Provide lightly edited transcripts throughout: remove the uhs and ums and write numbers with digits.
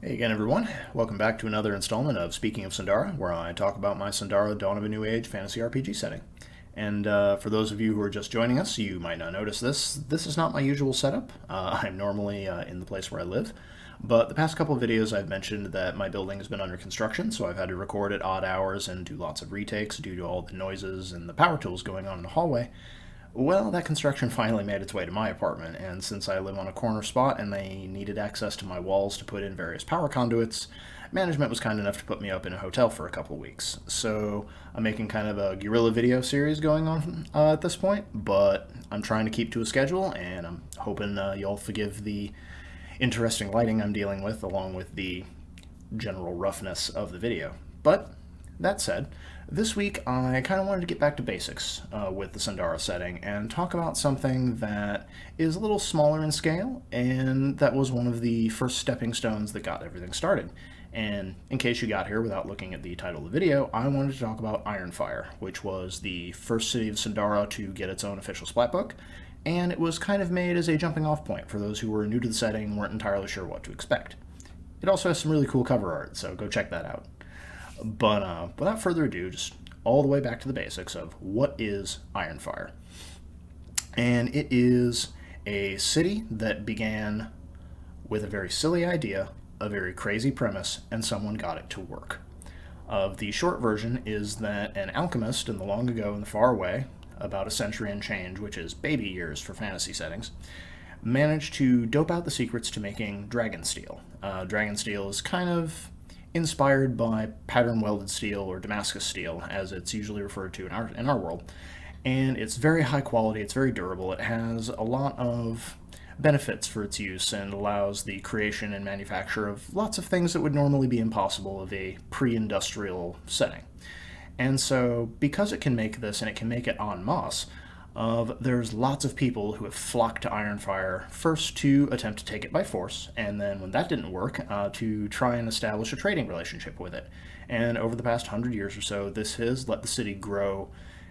Hey again, everyone. Welcome back to another installment of Speaking of Sundara, where I talk about my Sundara Dawn of a New Age fantasy RPG setting. And for those of you who are just joining us, you might not notice this. This is not my usual setup. I'm normally in the place where I live. But the past couple of videos I've mentioned that my building has been under construction, so I've had to record at odd hours and do lots of retakes due to all the noises and the power tools going on in the hallway. Well, that construction finally made its way to my apartment, and since I live on a corner spot and they needed access to my walls to put in various power conduits, management was kind enough to put me up in a hotel for a couple of weeks. So I'm making kind of a guerrilla video series going on at this point, but I'm trying to keep to a schedule, and I'm hoping y'all forgive the interesting lighting I'm dealing with, along with the general roughness of the video. But that said, this week I kind of wanted to get back to basics with the Sundara setting and talk about something that is a little smaller in scale, and that was one of the first stepping stones that got everything started. And in case you got here without looking at the title of the video, I wanted to talk about Ironfire, which was the first city of Sundara to get its own official splat book, and it was kind of made as a jumping off point for those who were new to the setting and weren't entirely sure what to expect. It also has some really cool cover art, so go check that out. But without further ado, just all the way back to the basics of what is Ironfire. And it is a city that began with a very silly idea, a very crazy premise, and someone got it to work. The short version is that an alchemist in the long ago and the far away, about a century and change, which is baby years for fantasy settings, managed to dope out the secrets to making dragon steel. Dragon steel is kind of inspired by pattern welded steel or Damascus steel, as it's usually referred to in our world. And it's very high quality, it's very durable, it has a lot of benefits for its use and allows the creation and manufacture of lots of things that would normally be impossible of a pre-industrial setting. And so, because it can make this and it can make it en masse, there's lots of people who have flocked to Ironfire, first to attempt to take it by force, and then when that didn't work, to try and establish a trading relationship with it. And over the past 100 years or so, this has let the city grow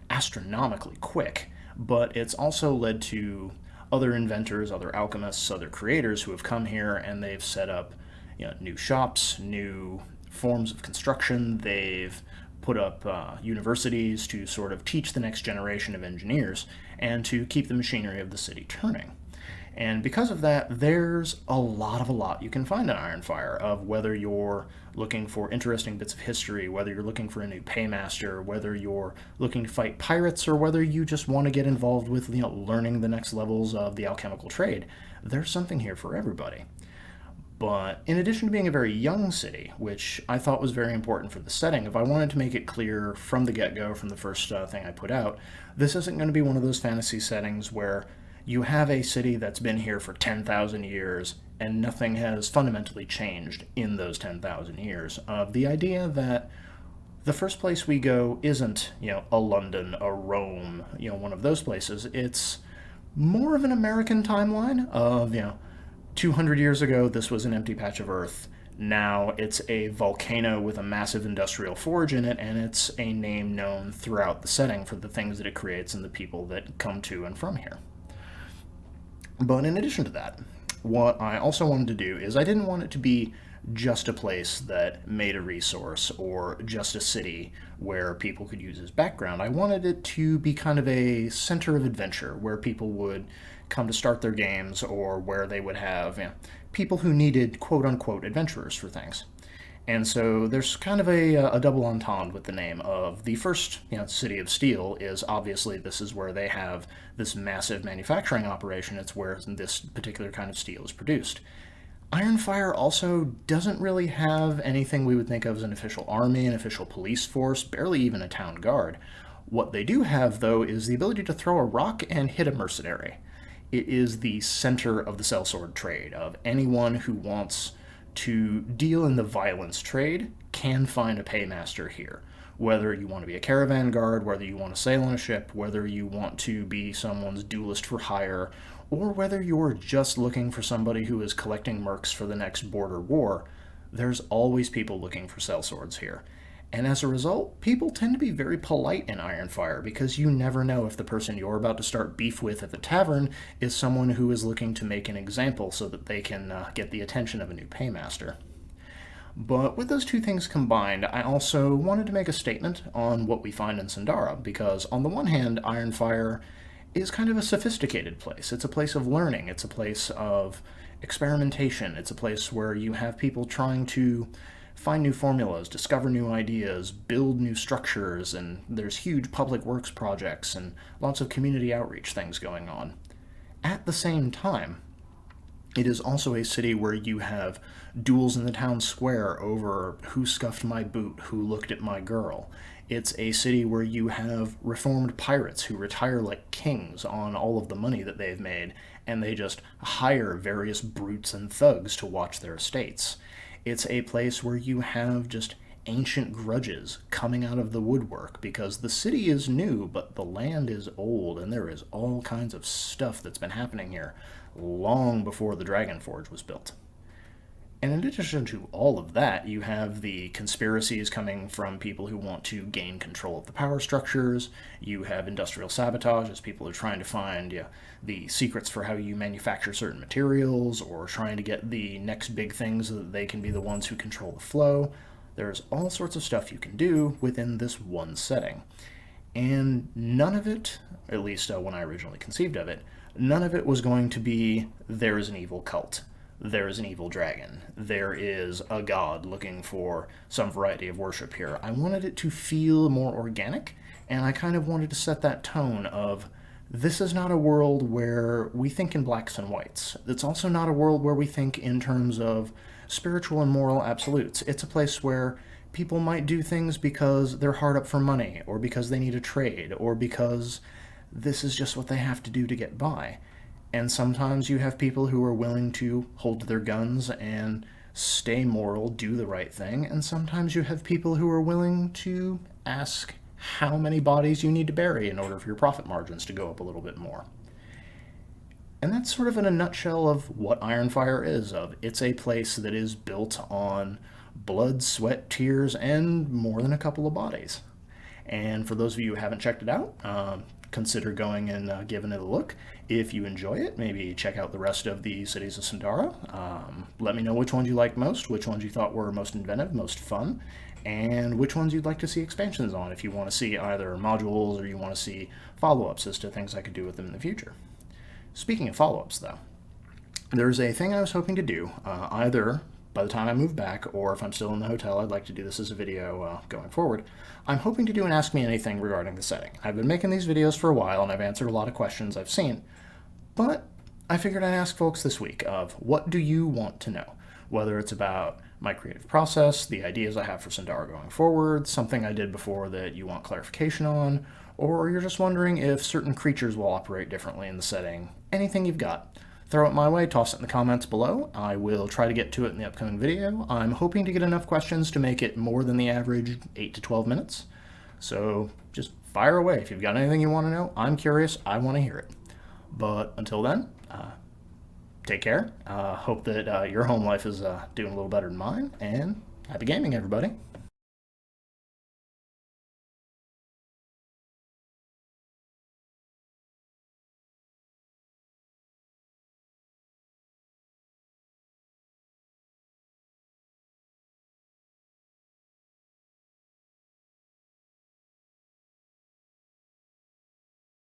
astronomically quick, but it's also led to other inventors, other alchemists, other creators who have come here and they've set up new shops, new forms of construction. They've put up universities to sort of teach the next generation of engineers and to keep the machinery of the city turning. And because of that, there's a lot you can find in Ironfire, of whether you're looking for interesting bits of history, whether you're looking for a new paymaster, whether you're looking to fight pirates, or whether you just want to get involved with learning the next levels of the alchemical trade. There's something here for everybody. But in addition to being a very young city, which I thought was very important for the setting, if I wanted to make it clear from the get-go, from the first thing I put out, this isn't going to be one of those fantasy settings where you have a city that's been here for 10,000 years and nothing has fundamentally changed in those 10,000 years. The idea that the first place we go isn't, a London, a Rome, one of those places. It's more of an American timeline of, 200 years ago, this was an empty patch of earth. Now it's a volcano with a massive industrial forge in it, and it's a name known throughout the setting for the things that it creates and the people that come to and from here. But in addition to that, what I also wanted to do is I didn't want it to be just a place that made a resource or just a city where people could use as background. I wanted it to be kind of a center of adventure where people would come to start their games, or where they would have people who needed quote-unquote adventurers for things. And so there's kind of a double entendre with the name of the first city of steel. Is obviously this is where they have this massive manufacturing operation. It's where this particular kind of steel is produced. Ironfire also doesn't really have anything we would think of as an official army, an official police force, barely even a town guard. What they do have, though, is the ability to throw a rock and hit a mercenary. It is the center of the sellsword trade, of anyone who wants to deal in the violence trade can find a paymaster here. Whether you want to be a caravan guard, whether you want to sail on a ship, whether you want to be someone's duelist for hire, or whether you're just looking for somebody who is collecting mercs for the next border war, there's always people looking for sellswords here. And as a result, people tend to be very polite in Ironfire, because you never know if the person you're about to start beef with at the tavern is someone who is looking to make an example so that they can get the attention of a new paymaster. But with those two things combined, I also wanted to make a statement on what we find in Sundara, because on the one hand, Ironfire is kind of a sophisticated place. It's a place of learning, it's a place of experimentation, it's a place where you have people trying to find new formulas, discover new ideas, build new structures, and there's huge public works projects and lots of community outreach things going on. At the same time, it is also a city where you have duels in the town square over who scuffed my boot, who looked at my girl. It's a city where you have reformed pirates who retire like kings on all of the money that they've made, and they just hire various brutes and thugs to watch their estates. It's a place where you have just ancient grudges coming out of the woodwork because the city is new, but the land is old, and there is all kinds of stuff that's been happening here long before the Dragon Forge was built. And in addition to all of that, you have the conspiracies coming from people who want to gain control of the power structures. You have industrial sabotage as people are trying to find the secrets for how you manufacture certain materials or trying to get the next big things so that they can be the ones who control the flow. There's all sorts of stuff you can do within this one setting. And none of it, at least when I originally conceived of it, none of it was going to be, there is an evil cult, there is an evil dragon, there is a god looking for some variety of worship here. I wanted it to feel more organic, and I kind of wanted to set that tone of, this is not a world where we think in blacks and whites. It's also not a world where we think in terms of spiritual and moral absolutes. It's a place where people might do things because they're hard up for money, or because they need a trade, or because this is just what they have to do to get by. And sometimes you have people who are willing to hold to their guns and stay moral, do the right thing, and sometimes you have people who are willing to ask how many bodies you need to bury in order for your profit margins to go up a little bit more. And that's sort of in a nutshell of what Ironfire is. It's a place that is built on blood, sweat, tears, and more than a couple of bodies. And for those of you who haven't checked it out, consider going and giving it a look. If you enjoy it, maybe check out the rest of the cities of Sundara. Let me know which ones you liked most, which ones you thought were most inventive, most fun, and which ones you'd like to see expansions on if you want to see either modules or you want to see follow-ups as to things I could do with them in the future. Speaking of follow-ups, though, there's a thing I was hoping to do, either by the time I move back, or if I'm still in the hotel, I'd like to do this as a video going forward. I'm hoping to do an Ask Me Anything regarding the setting. I've been making these videos for a while, and I've answered a lot of questions I've seen, but I figured I'd ask folks this week of, what do you want to know? Whether it's about my creative process, the ideas I have for Sundara going forward, something I did before that you want clarification on, or you're just wondering if certain creatures will operate differently in the setting. Anything you've got, throw it my way, toss it in the comments below. I will try to get to it in the upcoming video. I'm hoping to get enough questions to make it more than the average 8 to 12 minutes. So just fire away. If you've got anything you want to know, I'm curious, I want to hear it. But until then, take care. Hope that your home life is doing a little better than mine, and happy gaming, everybody.